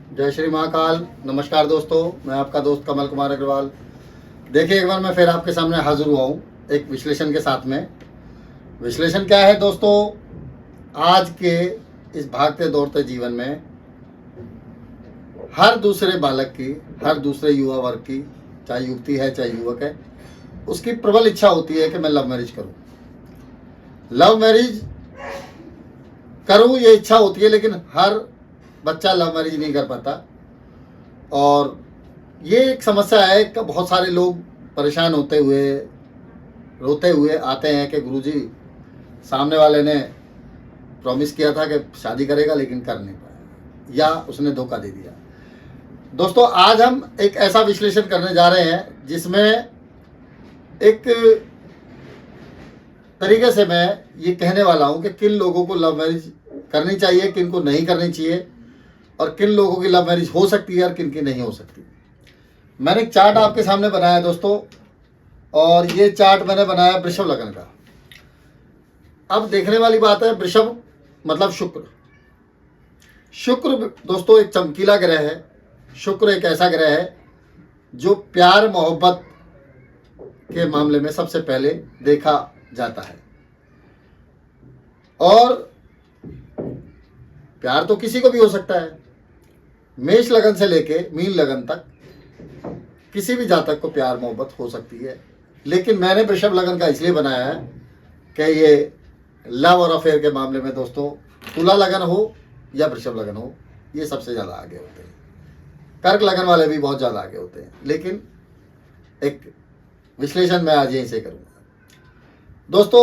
जय श्री महाकाल। नमस्कार दोस्तों, मैं आपका दोस्त कमल कुमार अग्रवाल। देखिए, एक बार मैं फिर आपके सामने हाजिर हुआ हूँ एक विश्लेषण के साथ में। विश्लेषण क्या है दोस्तों? आज के इस भागते दौड़ते जीवन में हर दूसरे बालक की, हर दूसरे युवा वर्ग की, चाहे युवती है चाहे युवक है, उसकी प्रबल इच्छा होती है कि मैं लव मैरिज करूं। लव मैरिज करूं ये इच्छा होती है, लेकिन हर बच्चा लव मैरिज नहीं कर पाता। और ये एक समस्या है कि बहुत सारे लोग परेशान होते हुए, रोते हुए आते हैं कि गुरुजी, सामने वाले ने प्रॉमिस किया था कि शादी करेगा लेकिन कर नहीं पाया, या उसने धोखा दे दिया। दोस्तों, आज हम एक ऐसा विश्लेषण करने जा रहे हैं जिसमें एक तरीके से मैं ये कहने वाला हूं कि किन लोगों को लव मैरिज करनी चाहिए, किन को नहीं करनी चाहिए, और किन लोगों की लव मैरिज हो सकती है और किन की नहीं हो सकती। मैंने एक चार्ट आपके सामने बनाया दोस्तों, और ये चार्ट मैंने बनाया वृषभ लग्न का। अब देखने वाली बात है, वृषभ मतलब शुक्र। शुक्र दोस्तों एक चमकीला ग्रह है। शुक्र एक ऐसा ग्रह है जो प्यार मोहब्बत के मामले में सबसे पहले देखा जाता है। और प्यार तो किसी को भी हो सकता है। मेष लगन से लेके मीन लगन तक किसी भी जातक को प्यार मोहब्बत हो सकती है। लेकिन मैंने वृषभ लगन का इसलिए बनाया है कि ये लव और अफेयर के मामले में दोस्तों तुला लगन हो या वृषभ लगन हो, ये सबसे ज़्यादा आगे होते हैं। कर्क लगन वाले भी बहुत ज़्यादा आगे होते हैं। लेकिन एक विश्लेषण मैं आज यहीं से करूँगा दोस्तों।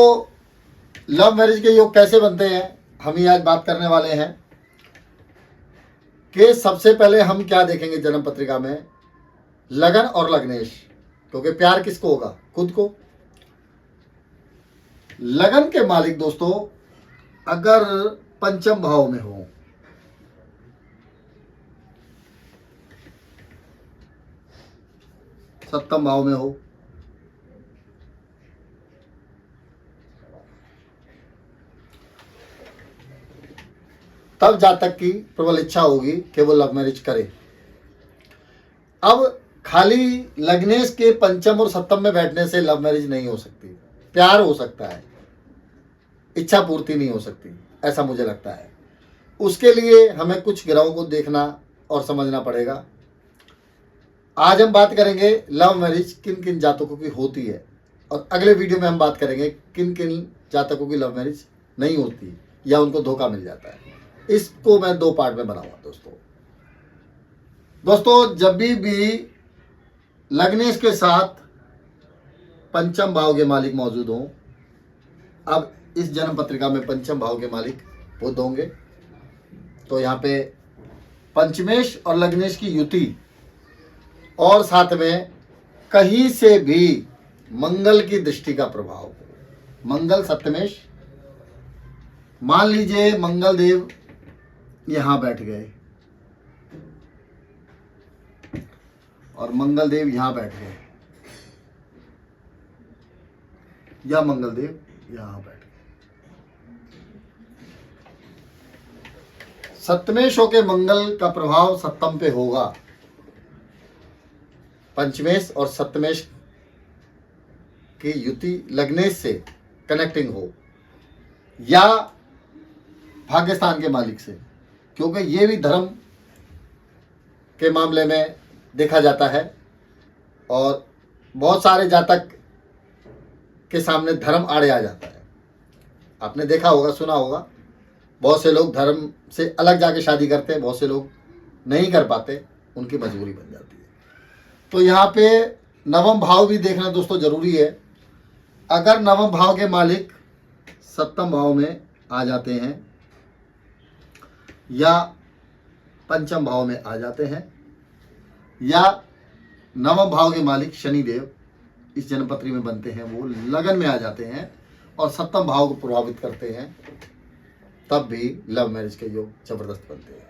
लव मैरिज के योग कैसे बनते हैं, हम ही आज बात करने वाले हैं। कि सबसे पहले हम क्या देखेंगे जन्म पत्रिका में, लगन और लग्नेश। क्योंकि प्यार किसको होगा? खुद को। लगन के मालिक दोस्तों अगर पंचम भाव में हो, सप्तम भाव में हो, तब जातक की प्रबल इच्छा होगी कि वो लव मैरिज करे। अब खाली लग्नेश के पंचम और सप्तम में बैठने से लव मैरिज नहीं हो सकती। प्यार हो सकता है, इच्छा पूर्ति नहीं हो सकती, ऐसा मुझे लगता है। उसके लिए हमें कुछ ग्रहों को देखना और समझना पड़ेगा। आज हम बात करेंगे लव मैरिज किन किन जातकों की होती है, और अगले वीडियो में हम बात करेंगे किन किन जातकों की लव मैरिज नहीं होती या उनको धोखा मिल जाता है। इसको मैं 2 पार्ट में बनाऊंगा दोस्तों। जब भी लग्नेश के साथ पंचम भाव के मालिक मौजूद हों, अब इस जन्म पत्रिका में पंचम भाव के मालिक बुध होंगे, तो यहाँ पे पंचमेश और लग्नेश की युति, और साथ में कहीं से भी मंगल की दृष्टि का प्रभाव। मंगल सप्तमेश, मान लीजिए मंगल देव यहां बैठ गए और मंगल देव यहां बैठ गए, या मंगल देव यहां बैठ गए। सप्तमेश होके मंगल का प्रभाव सप्तम पे होगा। पंचमेश और सप्तमेश की युति लग्नेश से कनेक्टिंग हो, या भाग्यस्थान के मालिक से, क्योंकि ये भी धर्म के मामले में देखा जाता है। और बहुत सारे जातक के सामने धर्म आड़े आ जाता है। आपने देखा होगा, सुना होगा, बहुत से लोग धर्म से अलग जाके शादी करते हैं, बहुत से लोग नहीं कर पाते, उनकी मजबूरी बन जाती है। तो यहाँ पे नवम भाव भी देखना दोस्तों जरूरी है। अगर नवम भाव के मालिक सप्तम भाव में आ जाते हैं या पंचम भाव में आ जाते हैं, या नवम भाव के मालिक शनिदेव इस जन्मपत्री में बनते हैं, वो लगन में आ जाते हैं और सप्तम भाव को प्रभावित करते हैं, तब भी लव मैरिज के योग जबरदस्त बनते हैं,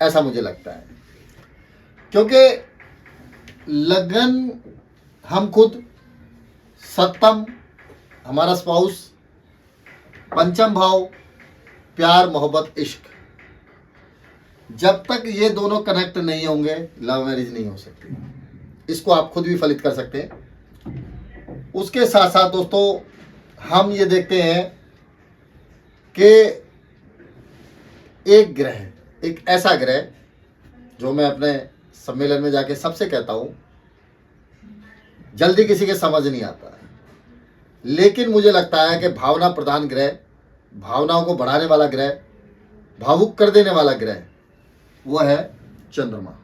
ऐसा मुझे लगता है। क्योंकि लगन हम खुद, सप्तम हमारा स्पाउस, पंचम भाव प्यार मोहब्बत इश्क, जब तक ये दोनों कनेक्ट नहीं होंगे लव मैरिज नहीं हो सकती। इसको आप खुद भी फलित कर सकते हैं। उसके साथ साथ दोस्तों हम ये देखते हैं कि एक ग्रह, एक ऐसा ग्रह जो मैं अपने सम्मेलन में जाके सबसे कहता हूं, जल्दी किसी के समझ नहीं आता है, लेकिन मुझे लगता है कि भावना प्रधान ग्रह, भावनाओं को बढ़ाने वाला ग्रह, भावुक कर देने वाला ग्रह, वो है चंद्रमा।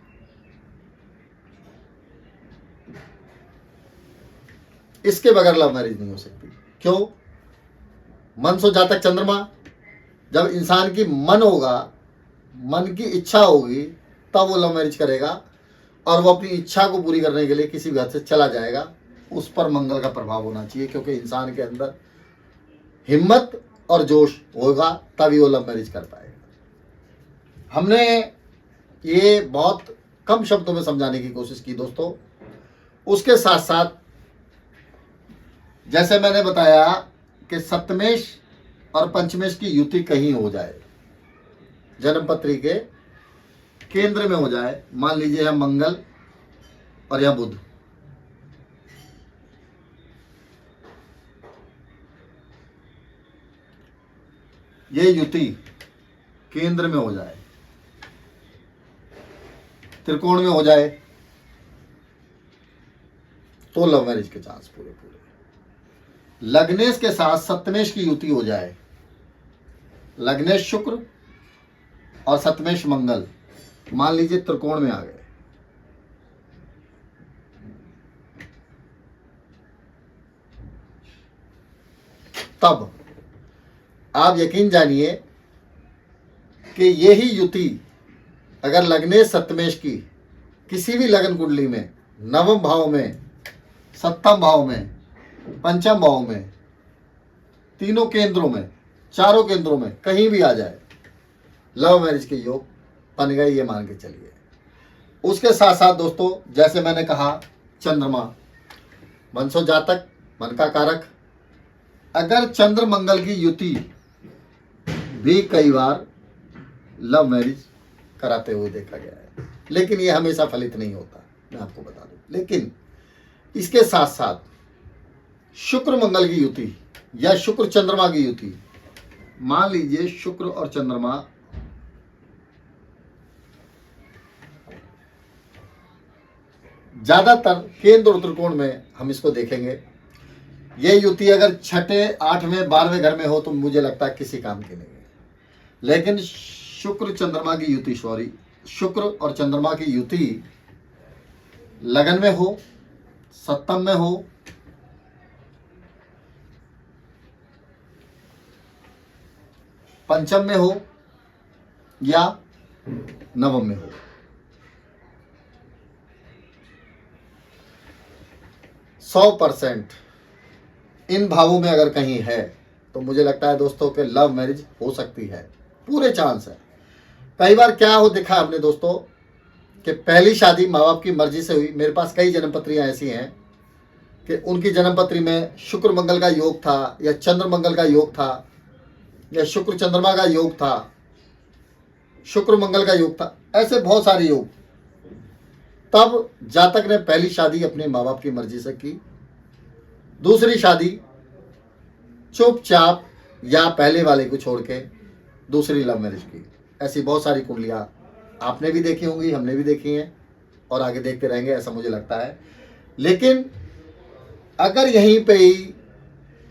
इसके बगैर लव मैरिज नहीं हो सकती। क्यों? मन सो जातक चंद्रमा। जब इंसान की मन होगा, मन की इच्छा होगी, तब वो लव मैरिज करेगा और वो अपनी इच्छा को पूरी करने के लिए किसी भी हद से चला जाएगा। उस पर मंगल का प्रभाव होना चाहिए, क्योंकि इंसान के अंदर हिम्मत और जोश होगा तभी वो लव मैरिज कर पाएगा। हमने ये बहुत कम शब्दों में समझाने की कोशिश की दोस्तों। उसके साथ साथ जैसे मैंने बताया कि सप्तमेश और पंचमेश की युति कहीं हो जाए, जन्मपत्री के केंद्र में हो जाए, मान लीजिए यह मंगल और यह बुध, ये युति केंद्र में हो जाए, त्रिकोण में हो जाए, तो लव मैरिज के चांस पूरे पूरे। लग्नेश के साथ सप्तमेश की युति हो जाए, लग्नेश शुक्र और सप्तमेश मंगल, मान लीजिए त्रिकोण में आ गए, तब आप यकीन जानिए कि यही युति अगर लग्नेश सप्तमेश की किसी भी लग्न कुंडली में, नवम भाव में, सप्तम भाव में, पंचम भाव में, तीनों केंद्रों में, चारों केंद्रों में कहीं भी आ जाए, लव मैरिज के योग बन गए, ये मान के चलिए। उसके साथ साथ दोस्तों जैसे मैंने कहा, चंद्रमा मनसो जातक, मन का कारक, अगर चंद्र मंगल की युति भी कई बार लव मैरिज कराते हुए देखा गया है, लेकिन ये हमेशा फलित नहीं होता, मैं आपको बता दूं। लेकिन इसके साथ साथ शुक्र मंगल की युति या शुक्र चंद्रमा की युति, मान लीजिए शुक्र और चंद्रमा ज्यादातर केंद्र और त्रिकोण में हम इसको देखेंगे, ये युति अगर छठे, आठवें, 12वें घर में हो तो मुझे लगता है किसी काम की नहीं है। लेकिन शुक्र चंद्रमा की युति, सॉरी, शुक्र और चंद्रमा की युति लगन में हो, सप्तम में हो, पंचम में हो या नवम में हो, सौ % इन भावों में अगर कहीं है तो मुझे लगता है दोस्तों कि लव मैरिज हो सकती है, पूरे चांस है। कई बार क्या हो देखा आपने दोस्तों कि पहली शादी माँ बाप की मर्जी से हुई। मेरे पास कई जन्मपत्रियां ऐसी हैं कि उनकी जन्मपत्री में शुक्र मंगल का योग था या चंद्र मंगल का योग था या शुक्र चंद्रमा का योग था, शुक्र मंगल का योग था, ऐसे बहुत सारे योग। तब जातक ने पहली शादी अपने माँ बाप की मर्जी से की, दूसरी शादी चुपचाप या पहले वाले को छोड़ के दूसरी लव मैरिज की। ऐसी बहुत सारी कुंडलियां आपने भी देखी होंगी, हमने भी देखी हैं और आगे देखते रहेंगे, ऐसा मुझे लगता है। लेकिन अगर यहीं पे ही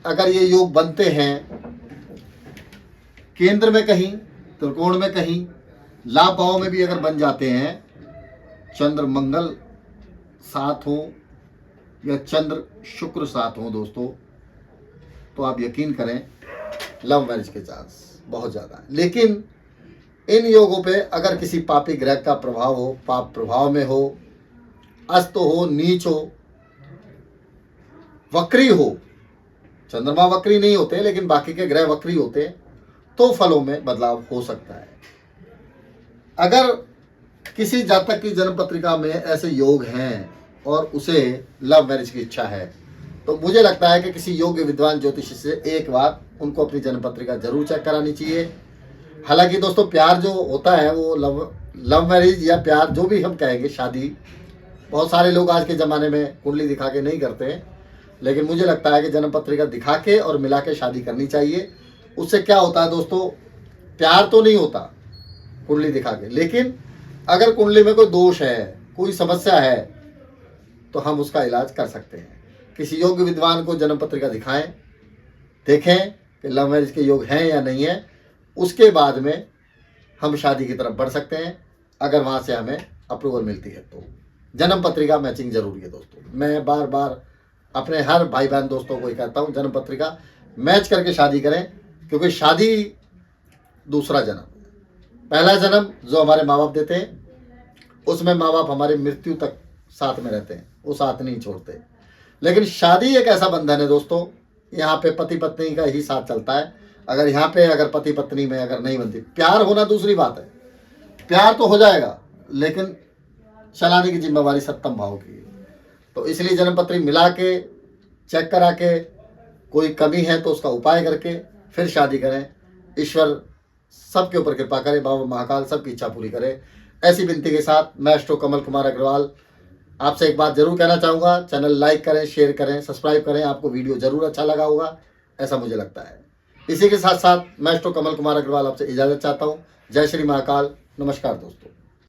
अगर ये योग बनते हैं, केंद्र में कहीं, त्रिकोण में कहीं, लाभ भाव में भी अगर बन जाते हैं, चंद्र मंगल साथ हो या चंद्र शुक्र साथ हो दोस्तों, तो आप यकीन करें लव मैरिज के चांस बहुत ज़्यादा है। लेकिन इन योगों पे अगर किसी पापी ग्रह का प्रभाव हो, पाप प्रभाव में हो, अस्त हो, नीच हो, वक्री हो, चंद्रमा वक्री नहीं होते लेकिन बाकी के ग्रह वक्री होते, तो फलों में बदलाव हो सकता है। अगर किसी जातक की जन्म पत्रिका में ऐसे योग हैं और उसे लव मैरिज की इच्छा है, तो मुझे लगता है कि किसी योग्य विद्वान ज्योतिषी से एक बार उनको अपनी जन्म पत्रिका जरूर चेक करानी चाहिए। हालांकि दोस्तों प्यार जो होता है वो लव लव मैरिज या प्यार जो भी हम कहेंगे, शादी, बहुत सारे लोग आज के ज़माने में कुंडली दिखा के नहीं करते हैं, लेकिन मुझे लगता है कि जन्म पत्रिका दिखा के और मिला के शादी करनी चाहिए। उससे क्या होता है दोस्तों, प्यार तो नहीं होता कुंडली दिखा के, लेकिन अगर कुंडली में कोई दोष है, कोई समस्या है, तो हम उसका इलाज कर सकते हैं। किसी योग्य विद्वान को जन्म पत्रिका दिखाएं, देखें कि लव मैरिज के योग हैं या नहीं है, उसके बाद में हम शादी की तरफ बढ़ सकते हैं, अगर वहाँ से हमें अप्रूवल मिलती है तो। जन्म पत्रिका मैचिंग जरूरी है दोस्तों। मैं बार बार अपने हर भाई बहन दोस्तों को ही कहता हूँ, जन्म पत्रिका मैच करके शादी करें, क्योंकि शादी दूसरा जन्म, पहला जन्म जो हमारे माँ बाप देते हैं, उसमें माँ बाप हमारी मृत्यु तक साथ में रहते हैं, वो साथ नहीं छोड़ते। लेकिन शादी एक ऐसा बंधन है दोस्तों, यहाँ पे पति पत्नी का ही साथ चलता है। अगर यहाँ पे अगर पति पत्नी में अगर नहीं बनती, प्यार होना दूसरी बात है, प्यार तो हो जाएगा, लेकिन चलाने की जिम्मेवारी सप्तम भाव की है। तो इसलिए जन्म पत्री मिला के, चेक करा के, कोई कमी है तो उसका उपाय करके फिर शादी करें। ईश्वर सबके ऊपर कृपा करे, बाबा महाकाल सबकी इच्छा पूरी करे। ऐसी विनती के साथ मैं एस्ट्रो कमल कुमार अग्रवाल आपसे एक बात जरूर कहना चाहूँगा, चैनल लाइक करें, शेयर करें, सब्सक्राइब करें। आपको वीडियो जरूर अच्छा लगा होगा, ऐसा मुझे लगता है। इसी के साथ साथ मैं एस्ट्रो कमल कुमार अग्रवाल आपसे इजाज़त चाहता हूँ। जय श्री महाकाल, नमस्कार दोस्तों।